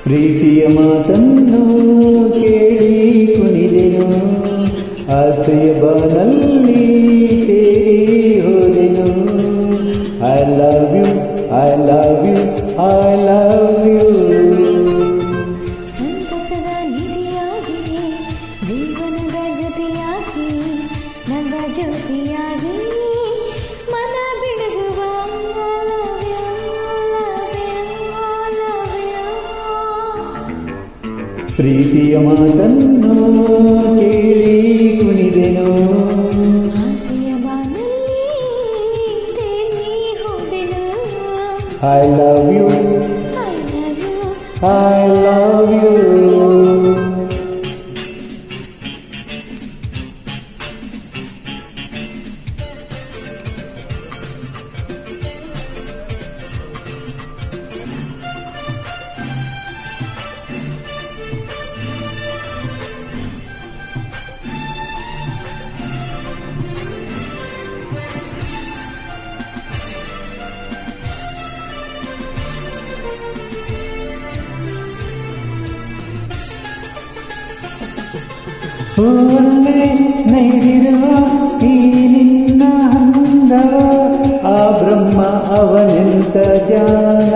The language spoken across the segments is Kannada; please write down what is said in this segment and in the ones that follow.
ಪ್ರೀತಿಯ ಮಾತನ್ನು ಕೇಳಿ ಕುಣಿದೆನು, ಆಸೆಯ ಬಾನಲ್ಲಿ ತೇಲಿ ಹೋದೆನು. I love you, I love you, I love you. ಸಂತಸದ ನಿಧಿಯಾಗಿ, ಜೀವನದ ಜೊತೆಯಾಗಿ, ನನ್ನ ಜ್ಯೋತಿಯಾಗಿ, ಮನ ಬೆಳಗುವ ಪ್ರೀತಿಯ ಮಾತನ್ನು ಕೇಳಿ ಕುಣಿದೆನು, ಆಸೆಯ ಬಾನಲ್ಲಿ ತೇಲಿ ಹೋದೆನು. I love you, I love you. I love you. ಹೂವಲ್ಲೇ ನೈದಿರುವ ಈ ನಿನ್ನ ಹಂದವ, ಆ ಬ್ರಹ್ಮ ಅವನೆಂತ ಜಾನ.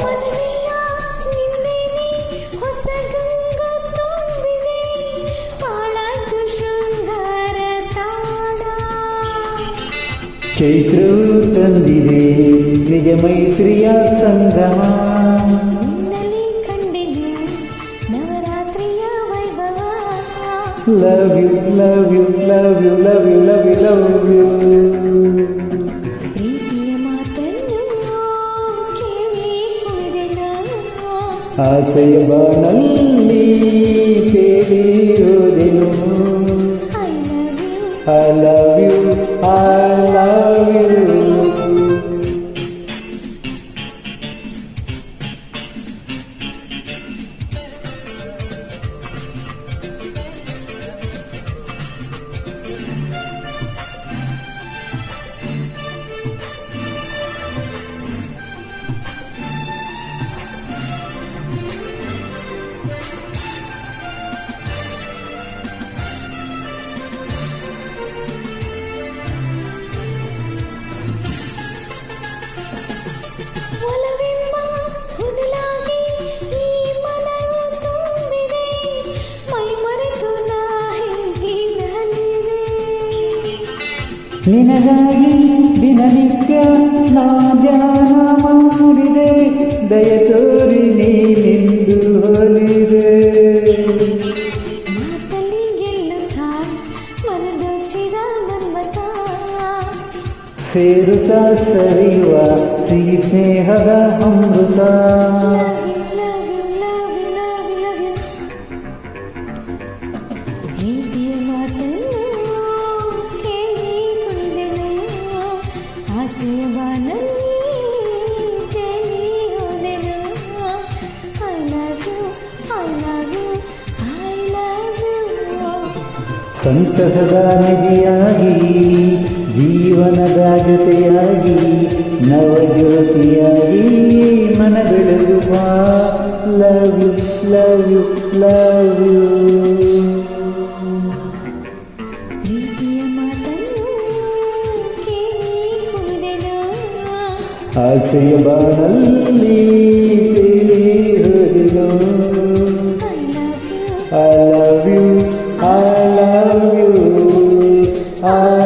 ಮದುವೆಯ ನಿನ್ನೆನೆ ಹೊಸ ಗಂಗಾ ತುಂಬಿದೆ, ಪಾಳಾಯ್ತು ಶೃಂಗಾರ ತಾಣ. ಚೈತ್ರವು ತಂದಿದೆ ನಿಜ ಮೈತ್ರಿಯ ಸಂಗಮ, ನಿನ್ನಲ್ಲಿ ಕಂಡೆನು ನವರಾತ್ರಿಯ ವೈಭವ. Love you, love you, love you, love you, love you, love you. ಪ್ರೀತಿಯ ಮಾತನ್ನು ಕೇಳಿ ಕುಣಿದೆನು, ಆಸೆಯ ಬಾನಲ್ಲಿ ತೇಲಿ ಹೋದೆನು. I love you. I love you, I love you. ಒಲವೆಂಬ ಹೊನಲಾಗಿ ಈ ಮನವು ತುಂಬಿದೆ, ಮೈ ಮರೆತು ನಾ ಹೀಗಿನಲ್ಲಿದೆ. ನಿನಗಾಗಿ ದಿನನಿತ್ಯ ನಾ ಧ್ಯಾನ ಮಾಡಿದೆ, ದಯ ತೋರಿ ನೀನೆಂದು ಹೊಲಿದೆ. ಮಾತಲ್ಲಿ ಗೆಲ್ಲುತ್ತಾ ಮನದೋಚಿದ ಮನ್ಮತ, ಸೇರುತ್ತಾ ಸರಿಯುವ ಸಿಹಿ ಸ್ನೇಹದ ಅಮೃತ. love you, love you, love you, love you, love you. ಪ್ರೀತಿಯ ಮಾತನ್ನು ಕೇಳಿ ಕುಣಿದೆನು, ಆಸೆಯ ಬಾನಲ್ಲಿ ತೇಲಿ ಹೋದೆನು. I love you, I love you, I love you. ಸಂತಸದ ನಿಧಿಯಾಗಿ, ಜೀವನದ ಜೊತೆಯಾಗಿ, ನವಜ್ಯೋತಿಯಾಗಿ, ಮನ ಬೆಳಗುವ. Love you, love you, love you. ಪ್ರೀತಿಯ ಮಾತನ್ನು ಕೇಳಿ ಕುಣಿದೆನು, ಆಸೆಯ ಬಾನಲ್ಲಿ ತೇಲಿ ಹೋದೆನು. I love you. I love you, I love you, I